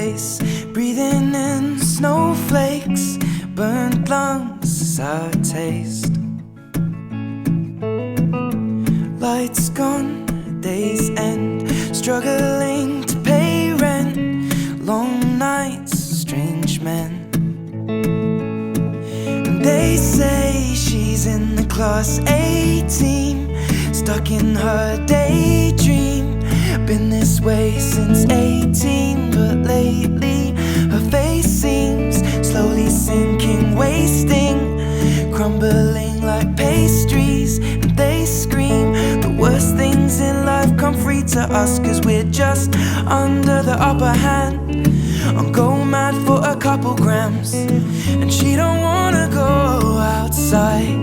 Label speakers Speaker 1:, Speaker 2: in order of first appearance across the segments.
Speaker 1: face, breathing in snowflakes, burnt lungs as I taste. Lights gone, days end, struggling to pay rent, long nights, strange men. And they say she's in the class A team, stuck in her daydream. Been this way since 18, but lately her face seems slowly sinking, wasting, crumbling like pastries. And they scream the worst things in life come free to us, 'cause we're just under the upper hand. I'm going mad for a couple grams, and she don't wanna go outside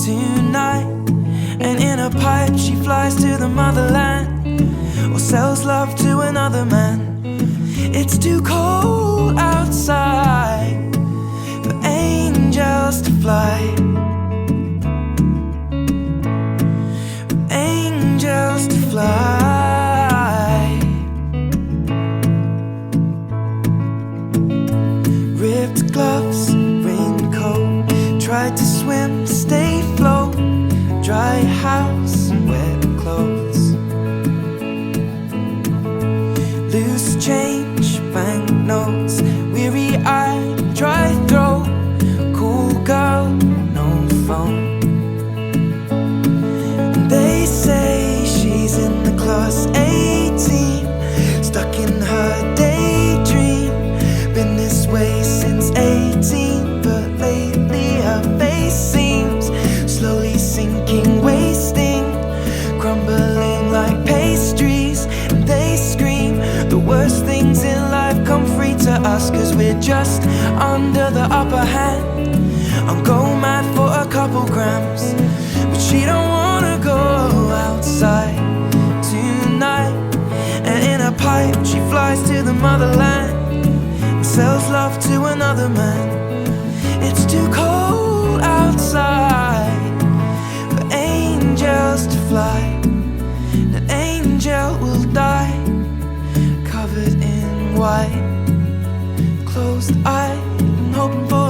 Speaker 1: tonight. And in a pipe she flies to the motherland, or sells love to another man. It's too cold outside for angels to fly, for angels to fly. Ripped gloves, raincoat, tried to swim to stay afloat, dry house and wet clothes. Loose change, banknotes, weary-eyed, dry throat, cool girl, no phone. And they say she's in the class A team, stuck in her daydream. Been this way since 18, but lately her face seems slowly sinking, wasting, crumbling like pastries. And they scream the worst things in life come free to us, 'cause we're just under the upper hand. I'm going mad for a couple grams, but she don't wanna go outside tonight. And in a pipe she flies to the motherland, and sells love to another man. It's too cold outside for angels to fly. An angel will die, covered in white, closed eyed and hoping for